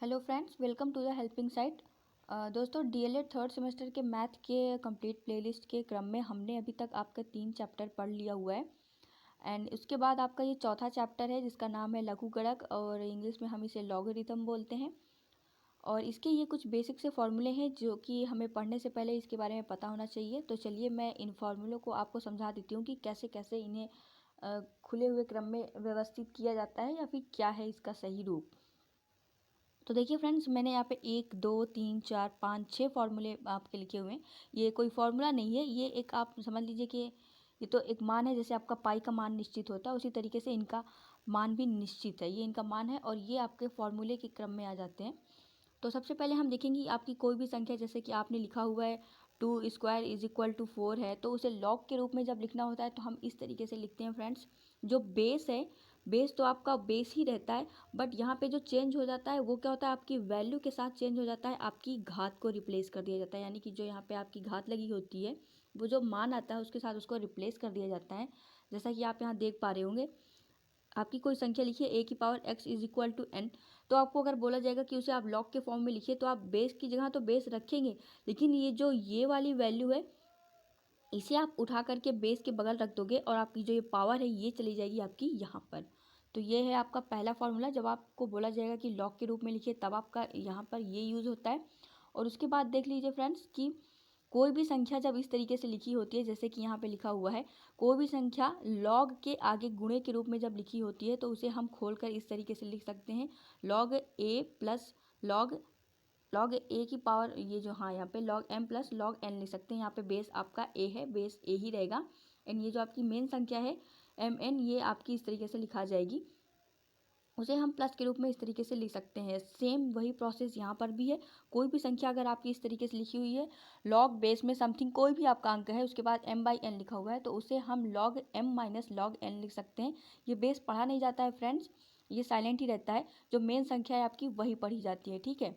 Hello friends, welcome to the helping site. दोस्तों, DElEd third semester के math के complete playlist के क्रम में हमने अभी तक आपका 3 चैप्टर पढ़ लिया हुआ है। एंड उसके बाद आपका ये चौथा चैप्टर है जिसका नाम है लघुगणक, और इंग्लिश में हम इसे लॉगरिथम बोलते हैं। और इसके ये कुछ बेसिक से फॉर्मूले हैं जो कि हमें पढ़ने से पहले इसके बारे में पता होना चाहिए। तो चलिए मैं इन फॉर्मूलों को आपको समझा देती हूँ कि कैसे कैसे इन्हें खुले हुए क्रम में व्यवस्थित किया जाता है या फिर क्या है इसका सही रूप। तो देखिए फ्रेंड्स, मैंने यहाँ पे 1 2 3 4 5 6 फार्मूले आपके लिखे हुए हैं। ये कोई फार्मूला नहीं है, ये एक आप समझ लीजिए कि ये तो एक मान है। जैसे आपका पाई का मान निश्चित होता है उसी तरीके से इनका मान भी निश्चित है। ये इनका मान है और ये आपके फॉर्मूले के क्रम में आ जाते हैं। तो सबसे पहले हम देखेंगे आपकी कोई भी संख्या, जैसे कि आपने लिखा हुआ है 2² इज इक्वल टू 4 है, तो उसे लॉग के रूप में जब लिखना होता है तो हम इस तरीके से लिखते हैं फ्रेंड्स। जो बेस है, बेस तो आपका बेस ही रहता है, बट यहाँ पे जो चेंज हो जाता है वो क्या होता है, आपकी वैल्यू के साथ चेंज हो जाता है, आपकी घात को रिप्लेस कर दिया जाता है। यानी कि जो यहाँ पे आपकी घात लगी होती है वो जो मान आता है उसके साथ उसको रिप्लेस कर दिया जाता है। जैसा कि आप यहाँ देख पा रहे होंगे, आपकी कोई संख्या लिखिए a की power x is equal to n। तो आपको अगर बोला जाएगा कि उसे आप लॉग के फॉर्म में लिखिए तो आप बेस की जगह तो बेस रखेंगे, लेकिन ये वाली वैल्यू है इसे आप उठा करके बेस के बगल रख दोगे और आपकी जो ये पावर है ये चली जाएगी आपकी यहाँ पर। तो ये है आपका पहला फॉर्मूला। जब आपको बोला जाएगा कि लॉग के रूप में लिखिए तब आपका यहाँ पर ये यूज़ होता है। और उसके बाद देख लीजिए फ्रेंड्स कि कोई भी संख्या जब इस तरीके से लिखी होती है, जैसे कि यहाँ पे लिखा हुआ है, कोई भी संख्या लॉग के आगे गुणे के रूप में जब लिखी होती है तो उसे हम खोलकर इस तरीके से लिख सकते हैं, log A plus log log A की पावर, ये जो हाँ यहाँ पे log M plus log N लिख सकते हैं। यहाँ पे बेस आपका ए है, बेस ए ही रहेगा। एंड ये जो आपकी मेन संख्या है एम एन, ये आपकी इस तरीके से लिखा जाएगी, उसे हम प्लस के रूप में इस तरीके से लिख सकते हैं। सेम वही प्रोसेस यहाँ पर भी है। कोई भी संख्या अगर आपकी इस तरीके से लिखी हुई है, लॉग बेस में समथिंग कोई भी आपका अंक है, उसके बाद m बाई एन लिखा हुआ है, तो उसे हम log m minus log N लिख सकते हैं। ये बेस पढ़ा नहीं जाता है फ्रेंड्स, ये साइलेंट ही रहता है। जो मेन संख्या है आपकी वही पढ़ी जाती है, ठीक है।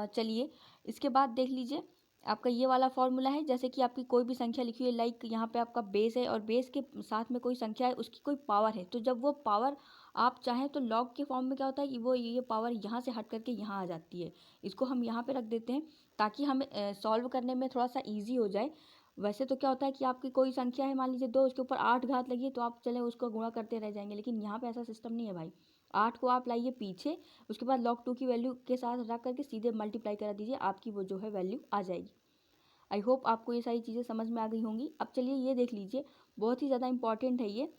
चलिए इसके बाद देख लीजिए, आपका ये वाला फॉर्मूला है। जैसे कि आपकी कोई भी संख्या लिखी हुई है, लाइक यहाँ पे आपका बेस है और बेस के साथ में कोई संख्या है, उसकी कोई पावर है, तो जब वो पावर आप चाहें तो लॉग के फॉर्म में क्या होता है कि वो ये पावर यहाँ से हट करके यहाँ आ जाती है। इसको हम यहाँ पे रख देते हैं ताकि हमें सॉल्व करने में थोड़ा सा ईजी हो जाए। वैसे तो क्या होता है कि आपकी कोई संख्या है, मान लीजिए 2, उसके ऊपर 8 घात लगी है, तो आप चले उसको गुणा करते रह जाएंगे, लेकिन यहाँ पे ऐसा सिस्टम नहीं है भाई। 8 को आप लाइए पीछे, उसके बाद log 2 की वैल्यू के साथ रख करके सीधे मल्टीप्लाई करा दीजिए, आपकी वो जो है वैल्यू आ जाएगी। आई होप आपको ये सारी चीज़ें समझ में आ गई होंगी। अब चलिए ये देख लीजिए, बहुत ही ज़्यादा इंपॉर्टेंट है ये।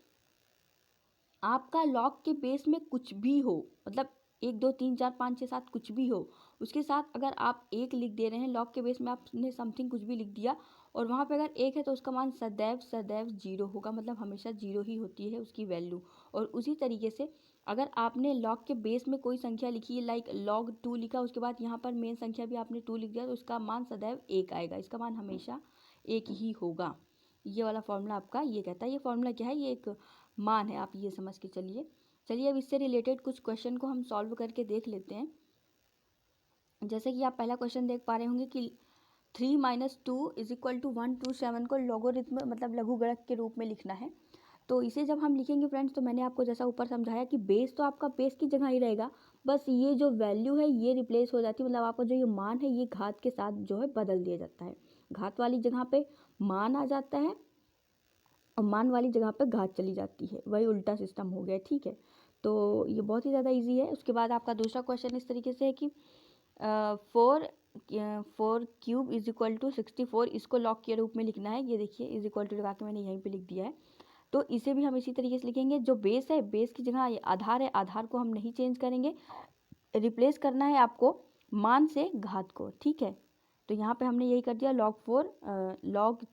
आपका लॉग के बेस में कुछ भी हो, मतलब 1 2 3 4 5 6 7 कुछ भी हो, उसके साथ अगर आप 1 लिख दे रहे हैं, लॉग के बेस में आपने समथिंग कुछ भी लिख दिया और वहाँ पे अगर 1 है तो उसका मान सदैव सदैव 0 होगा, मतलब हमेशा 0 ही होती है उसकी वैल्यू। और उसी तरीके से अगर आपने लॉग के बेस में कोई संख्या लिखी है, लाइक log 2 लिखा, उसके बाद यहाँ पर मेन संख्या भी आपने 2 लिख दिया, तो उसका मान सदैव 1 आएगा, इसका मान हमेशा 1 ही होगा। ये वाला फॉर्मूला आपका ये कहता है। ये फॉर्मूला क्या है, ये एक मान है, आप ये समझ के चलिए। चलिए अब इससे रिलेटेड कुछ क्वेश्चन को हम सॉल्व करके देख लेते हैं। जैसे कि आप पहला क्वेश्चन देख पा रहे होंगे कि 3 माइनस 2 इज इक्वल टू 127 को लॉगरिथम मतलब लघुगणक के रूप में लिखना है। तो इसे जब हम लिखेंगे फ्रेंड्स, तो मैंने आपको जैसा ऊपर समझाया कि बेस तो आपका बेस की जगह ही रहेगा, बस ये जो वैल्यू है ये रिप्लेस हो जाती है, मतलब आपका जो ये मान है ये घात के साथ जो है बदल दिया जाता है। घात वाली जगह पे मान आ जाता है और मान वाली जगह पर घात चली जाती है, वही उल्टा सिस्टम हो गया, ठीक है। तो ये बहुत ही ज़्यादा इजी है। उसके बाद आपका दूसरा क्वेश्चन इस तरीके से है कि 4 क्यूब इज इक्वल टू 64, इसको लॉग के रूप में लिखना है। ये देखिए इज इक्वल टू लगा के मैंने यहीं पे लिख दिया है। तो इसे भी हम इसी तरीके से लिखेंगे। जो बेस है, बेस की जगह ये आधार है, आधार को हम नहीं चेंज करेंगे, रिप्लेस करना है आपको मान से घात को, ठीक है। तो यहाँ पे हमने यही कर दिया, log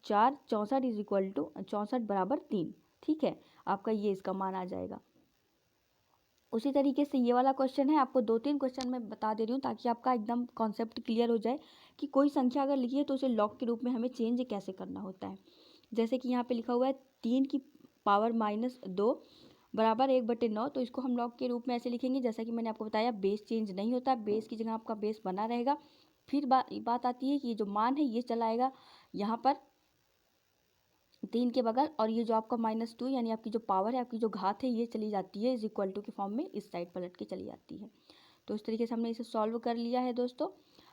4 64 इज इक्वल टू 64 बराबर 3, ठीक है। आपका ये इसका मान आ जाएगा। उसी तरीके से ये वाला क्वेश्चन है, आपको 2-3 क्वेश्चन मैं बता दे रही हूँ ताकि आपका एकदम कॉन्सेप्ट क्लियर हो जाए कि कोई संख्या अगर लिखी है तो उसे लॉग के रूप में हमें चेंज कैसे करना होता है। जैसे कि यहाँ पे लिखा हुआ है 3 की पावर माइनस 2 बराबर 1/9, तो इसको हम लॉग के रूप में ऐसे लिखेंगे। जैसा कि मैंने आपको बताया, बेस चेंज नहीं होता, बेस की जगह आपका बेस बना रहेगा। फिर बात आती है कि ये जो मान है ये चला आएगा यहाँ पर 3 के बगल, और ये जो आपका -2 यानी आपकी जो पावर है, आपकी जो घात है, ये चली जाती है इज इक्वल टू के फॉर्म में इस साइड पलट के चली जाती है। तो इस तरीके से हमने इसे सॉल्व कर लिया है दोस्तों।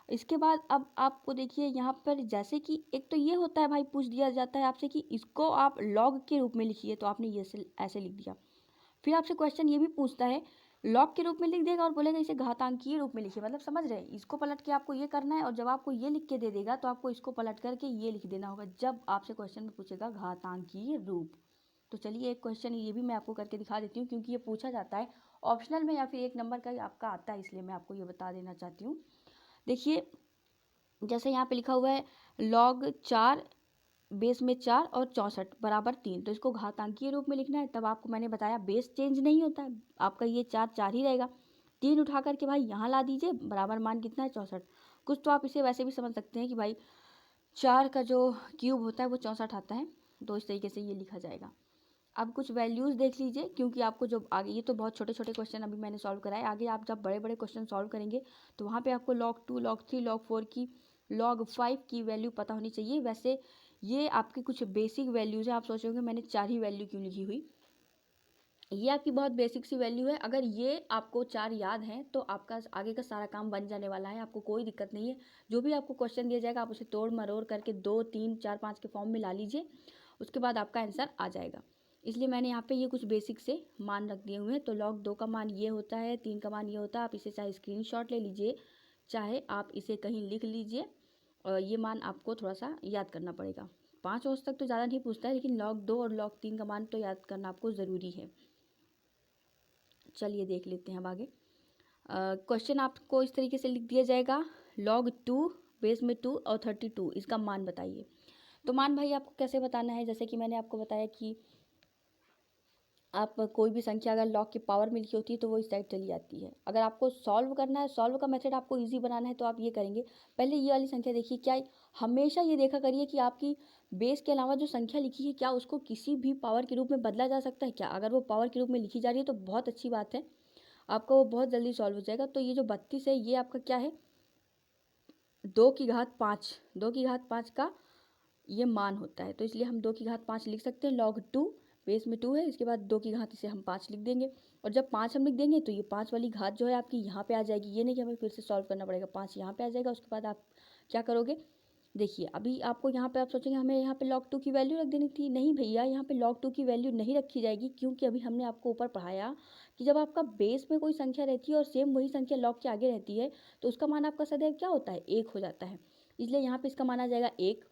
इसके बाद अब आपको देखिए यहाँ पर जैसे कि एक तो ये होता है भाई, पूछ दिया जाता है आपसे कि इसको आप लॉग के रूप में लिखिए, तो आपने ये ऐसे लिख दिया। फिर आपसे क्वेश्चन ये भी पूछता है, लॉग के रूप में लिख देगा और बोलेगा इसे घातांकीय रूप में लिखिए। मतलब समझ रहे हैं, इसको पलट के आपको ये करना है, और जब आपको ये लिख के दे देगा तो आपको इसको पलट करके ये लिख देना होगा, जब आपसे क्वेश्चन में पूछेगा घातांकीय रूप। तो चलिए एक क्वेश्चन ये भी मैं आपको करके दिखा देती हूँ, क्योंकि ये पूछा जाता है ऑप्शनल में या फिर 1 नंबर का ही आपका आता है, इसलिए मैं आपको ये बता देना चाहती हूँ। देखिए जैसे यहाँ पे लिखा हुआ है log 4 बेस में 4 और 64 बराबर 3, तो इसको घातांकीय रूप में लिखना है। तब आपको मैंने बताया बेस चेंज नहीं होता है, आपका ये 4 4 ही रहेगा। 3 उठा करके भाई यहाँ ला दीजिए, बराबर मान कितना है 64। कुछ तो आप इसे वैसे भी समझ सकते हैं कि भाई 4 का जो क्यूब होता है वो 64 आता है, तो इस तरीके से ये लिखा जाएगा। अब कुछ वैल्यूज़ देख लीजिए, क्योंकि आपको जो आगे, ये तो बहुत छोटे छोटे क्वेश्चन अभी मैंने सॉल्व कराए, आगे आप जब बड़े बड़े क्वेश्चन सॉल्व करेंगे तो वहाँ पे आपको log 2 log 3 log 4 की log 5 की वैल्यू पता होनी चाहिए। वैसे ये आपकी कुछ बेसिक वैल्यूज़ है, आप सोचोगे मैंने 4 ही वैल्यू क्यों लिखी हुई, ये आपकी बहुत बेसिक सी वैल्यू है। अगर ये आपको 4 याद हैं तो आपका आगे का सारा काम बन जाने वाला है, आपको कोई दिक्कत नहीं है। जो भी आपको क्वेश्चन दिया जाएगा आप उसे तोड़ मरोड़ करके 2 3 4 5 के फॉर्म में ला लीजिए, उसके बाद आपका आंसर आ जाएगा। इसलिए मैंने यहाँ पे ये कुछ बेसिक से मान रख दिए हुए हैं। तो log 2 का मान ये होता है, 3 का मान ये होता है। आप इसे चाहे स्क्रीनशॉट ले लीजिए, चाहे आप इसे कहीं लिख लीजिए, और ये मान आपको थोड़ा सा याद करना पड़ेगा। 5 वर्ष तक तो ज़्यादा नहीं पूछता है, लेकिन log 2 और log 3 का मान तो याद करना आपको ज़रूरी है। चलिए देख लेते हैं अब आगे। क्वेश्चन आपको इस तरीके से लिख दिया जाएगा, log 2 बेस में 2 और 32 इसका मान बताइए। तो मान भाई आपको कैसे बताना है, जैसे कि मैंने आपको बताया कि आप कोई भी संख्या अगर log की पावर में लिखी होती है तो वो इस साइड चली जाती है। अगर आपको सॉल्व करना है, सॉल्व का मेथड आपको इजी बनाना है, तो आप ये करेंगे, पहले ये वाली संख्या देखिए, क्या हमेशा ये देखा करिए कि आपकी बेस के अलावा जो संख्या लिखी है क्या उसको किसी भी पावर के रूप में बदला जा सकता है क्या। अगर वो पावर के रूप में लिखी जा रही है तो बहुत अच्छी बात है, आपका वो बहुत जल्दी सॉल्व हो जाएगा। तो ये जो 32 है ये आपका क्या है, 2 की घात 5, 2 की घात 5 का ये मान होता है, तो इसलिए हम 2 की घात 5 लिख सकते हैं। log 2 बेस में 2 है, इसके बाद 2 की घात इसे हम 5 लिख देंगे, और जब 5 हम लिख देंगे तो ये 5 वाली घात जो है आपकी यहाँ पे आ जाएगी। ये नहीं कि हमें फिर से सॉल्व करना पड़ेगा, 5 यहाँ पे आ जाएगा। उसके बाद आप क्या करोगे, देखिए अभी आपको यहाँ पे आप सोचेंगे हमें यहाँ पे log 2 की वैल्यू रख देनी थी। नहीं भैया, यहाँ पे log 2 की वैल्यू नहीं रखी जाएगी, क्योंकि अभी हमने आपको ऊपर पढ़ाया कि जब आपका बेस में कोई संख्या रहती है और सेम वही संख्या log के आगे रहती है तो उसका मान आपका सदैव क्या होता है, 1 हो जाता है। इसलिए यहाँ पे इसका मान आ जाएगा 1,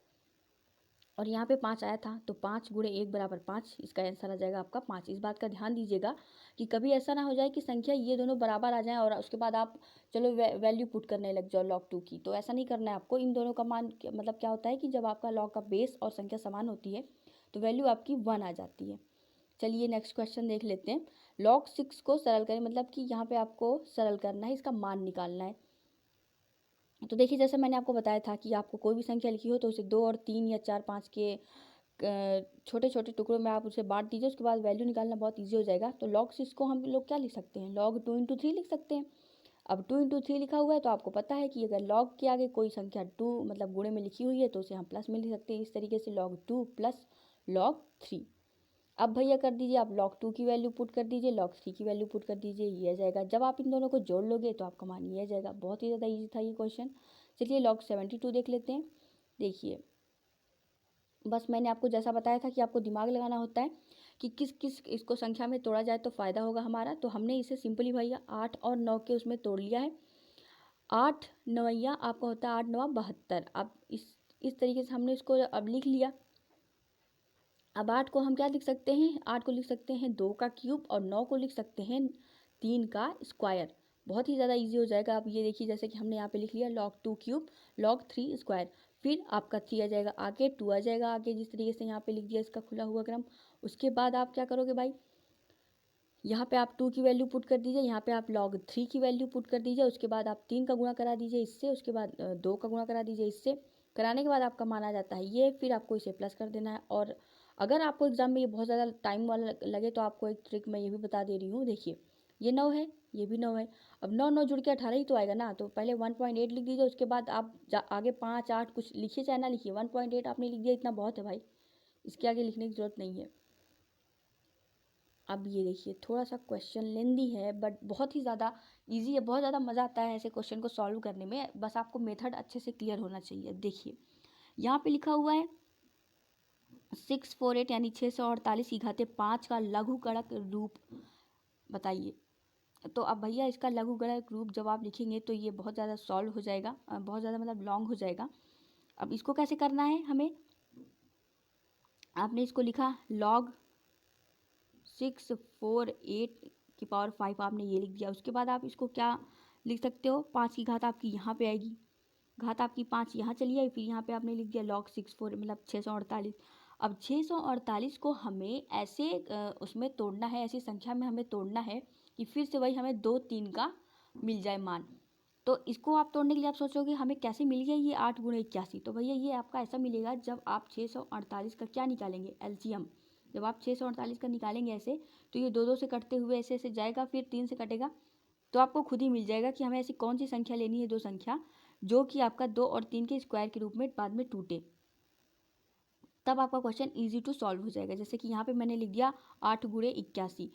और यहाँ पे 5 आया था तो 5 गुणे 1 बराबर 5, इसका आंसर आ जाएगा आपका 5। इस बात का ध्यान दीजिएगा कि कभी ऐसा ना हो जाए कि संख्या ये दोनों बराबर आ जाएं और उसके बाद आप चलो वैल्यू पुट करने लग जाओ log 2 की, तो ऐसा नहीं करना है आपको। इन दोनों का मान मतलब क्या होता है कि जब आपका log का बेस और संख्या समान होती है तो वैल्यू आपकी 1 आ जाती है। चलिए नेक्स्ट क्वेश्चन देख लेते हैं। log 6 को सरल करें, मतलब कि यहाँ पे आपको सरल करना है, इसका मान निकालना है। तो देखिए जैसे मैंने आपको बताया था कि आपको कोई भी संख्या लिखी हो तो उसे 2 और 3 या 4 5 के छोटे छोटे टुकड़ों में आप उसे बांट दीजिए, उसके बाद वैल्यू निकालना बहुत इजी हो जाएगा। तो log 6 को हम लोग क्या लिख सकते हैं, log 2 इंटू 3 लिख सकते हैं। अब 2 इंटू 3 लिखा हुआ है तो आपको पता है कि अगर log के आगे कोई संख्या 2 मतलब गुणे में लिखी हुई है तो उसे हम प्लस में लिख सकते हैं। इस तरीके से log 2 प्लस log 3। अब भैया कर दीजिए, आप log 2 की वैल्यू पुट कर दीजिए, log 3 की वैल्यू पुट कर दीजिए, ये आ जाएगा। जब आप इन दोनों को जोड़ लोगे तो आपका मान ये आ जाएगा। बहुत ही ज़्यादा ईजी था ये क्वेश्चन। चलिए log 72 देख लेते हैं। देखिए बस मैंने आपको जैसा बताया था कि आपको दिमाग लगाना होता है कि किस किस इसको संख्या में तोड़ा जाए तो फ़ायदा होगा हमारा। तो हमने इसे सिंपली भैया 8 और 9 के उसमें तोड़ लिया है। 8 नवैया आपका होता है 8 9 72। अब इस तरीके से हमने इसको अब लिख लिया। अब 8 को हम क्या लिख सकते हैं, 8 को लिख सकते हैं 2 का क्यूब, और 9 को लिख सकते हैं 3 का स्क्वायर। बहुत ही ज़्यादा इजी हो जाएगा। आप ये देखिए जैसे कि हमने यहाँ पे लिख लिया log 2 क्यूब log 3 स्क्वायर, फिर आपका 3 आ जाएगा आगे, 2 आ जाएगा आगे, जिस तरीके से यहाँ पे लिख दिया इसका खुला हुआ क्रम। उसके बाद आप क्या करोगे भाई, यहाँ पे आप 2 की वैल्यू पुट कर दीजिए, यहाँ पे आप log 3 की वैल्यू पुट कर दीजिए, उसके बाद आप 3 का गुणा करा दीजिए इससे, उसके बाद 2 का गुणा करा दीजिए इससे। कराने के बाद आपका मान आ जाता है ये, फिर आपको इसे प्लस कर देना है। और अगर आपको एग्जाम में ये बहुत ज़्यादा टाइम वाला लगे तो आपको एक ट्रिक मैं ये भी बता दे रही हूँ। देखिए ये 9 है, ये भी 9 है, अब 9 9 जुड़ के 18 ही तो आएगा ना। तो पहले 1.8 लिख दीजिए, उसके बाद आप आगे 5 8 कुछ लिखिए चाहे ना लिखिए, 1.8 आपने लिख दिया, इतना बहुत है भाई। इसके आगे लिखने की ज़रूरत नहीं है। अब ये देखिए, थोड़ा सा क्वेश्चन लेंदी है बट बहुत ही ज़्यादा इजी है, बहुत ज़्यादा मज़ा आता है ऐसे क्वेश्चन को सॉल्व करने में, बस आपको मेथड अच्छे से क्लियर होना चाहिए। देखिए यहाँ पे लिखा हुआ है 648 यानी 648 की घाते 5 का लघुगणक रूप बताइए। तो अब भैया इसका लघुगणक रूप जब आप लिखेंगे तो ये बहुत ज़्यादा सॉल्व हो जाएगा, बहुत ज़्यादा मतलब लॉन्ग हो जाएगा। अब इसको कैसे करना है हमें, आपने इसको लिखा log 648 की पावर 5 आपने ये लिख दिया। उसके बाद आप इसको क्या लिख सकते हो, 5 की घात आपकी यहाँ पे आएगी, घात आपकी 5 यहाँ चली आई, फिर यहाँ पे आपने लिख दिया log 64 मतलब 648। अब 648 को हमें ऐसे उसमें तोड़ना है, ऐसी संख्या में हमें तोड़ना है कि फिर से वही हमें 2 3 का मिल जाए मान। तो इसको आप तोड़ने के लिए आप सोचोगे हमें कैसे मिल गया ये 8 गुणे 81। तो भैया ये आपका ऐसा मिलेगा जब आप 648 का क्या निकालेंगे, एलसीएम। जब आप 648 का निकालेंगे ऐसे, तो ये 2 2 से कटते हुए ऐसे ऐसे जाएगा, फिर 3 से कटेगा, तो आपको खुद ही मिल जाएगा कि हमें ऐसी कौन सी संख्या लेनी है, 2 संख्या जो कि आपका 2 और 3 के स्क्वायर के रूप में बाद में टूटे। तब आपका क्वेश्चन इजी टू सॉल्व हो जाएगा। जैसे कि यहाँ पे मैंने लिख दिया 8 गुणे 81,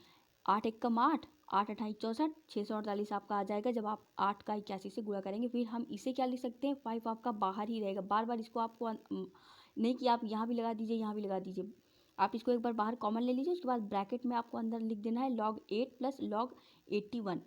8 एकम 8, 8 अठाई 64, 648 आपका आ जाएगा जब आप 8 का 81 से गुणा करेंगे। फिर हम इसे क्या लिख सकते हैं, 5 आपका बाहर ही रहेगा, बार बार इसको आपको नहीं कि आप यहाँ भी लगा दीजिए यहाँ भी लगा दीजिए, आप इसको एक बार बाहर कॉमन ले लीजिए। उसके बाद ब्रैकेट में आपको अंदर लिख देना है log 8 प्लस log 81।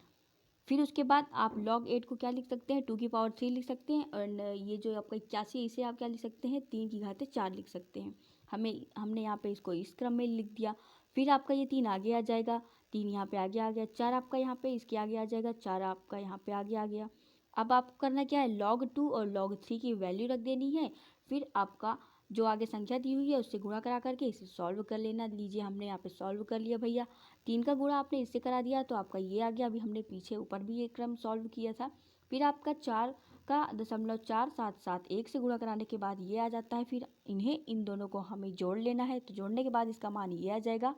फिर उसके बाद आप log 8 को क्या लिख सकते हैं, 2 की पावर 3 लिख सकते हैं, और ये जो आपका 81 है इसे आप क्या लिख सकते हैं, 3 की घाते 4 लिख सकते हैं। हमने यहाँ पे इसको इस क्रम में लिख दिया। फिर आपका ये 3 आगे आ जाएगा, 3 यहाँ पे आगे आ गया, 4 आपका यहाँ पे इसके आगे आ जाएगा, 4 आपका यहाँ पे आगे आ गया। अब आपको करना क्या है, log 2 और log 3 की वैल्यू रख देनी है, फिर आपका जो आगे संख्या दी हुई है उससे गुणा करा करके इसे सॉल्व कर लेना। लीजिए हमने यहाँ पे सॉल्व कर लिया भैया, 3 का गुणा आपने इससे करा दिया तो आपका ये आ गया। अभी हमने पीछे ऊपर भी ये क्रम सॉल्व किया था। फिर आपका 4 का 0.4771 से गुणा कराने के बाद ये आ जाता है। फिर इन दोनों को हमें जोड़ लेना है, तो जोड़ने के बाद इसका मान ये आ जाएगा।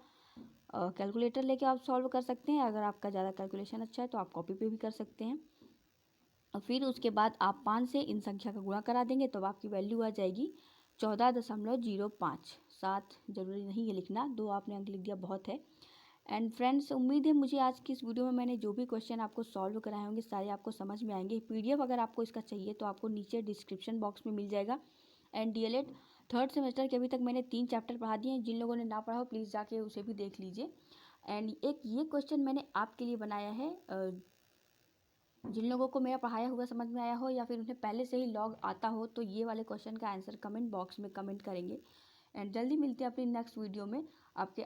कैलकुलेटर लेके आप सॉल्व कर सकते हैं, अगर आपका ज़्यादा कैलकुलेशन अच्छा है तो आप कॉपी पे भी कर सकते हैं। और फिर उसके बाद आप 5 से इन संख्या का गुणा करा देंगे तो आपकी वैल्यू आ जाएगी 14.05। 7 जरूरी नहीं है लिखना, 2 आपने अंक लिख दिया बहुत है। एंड फ्रेंड्स, उम्मीद है मुझे आज की इस वीडियो में मैंने जो भी क्वेश्चन आपको सॉल्व कराए होंगे सारे आपको समझ में आएंगे। पीडीएफ अगर आपको इसका चाहिए तो आपको नीचे डिस्क्रिप्शन बॉक्स में मिल जाएगा। एंड डीएलएड थर्ड सेमेस्टर के अभी तक मैंने 3 चैप्टर पढ़ा दिए हैं, जिन लोगों ने ना पढ़ा हो प्लीज़ जाके उसे भी देख लीजिए। एंड एक ये क्वेश्चन मैंने आपके लिए बनाया है, जिन लोगों को मेरा पढ़ाया हुआ समझ में आया हो या फिर उन्हें पहले से ही लॉग आता हो तो ये वाले क्वेश्चन का आंसर कमेंट बॉक्स में कमेंट करेंगे। एंड जल्दी मिलते हैं अपनी नेक्स्ट वीडियो में आपके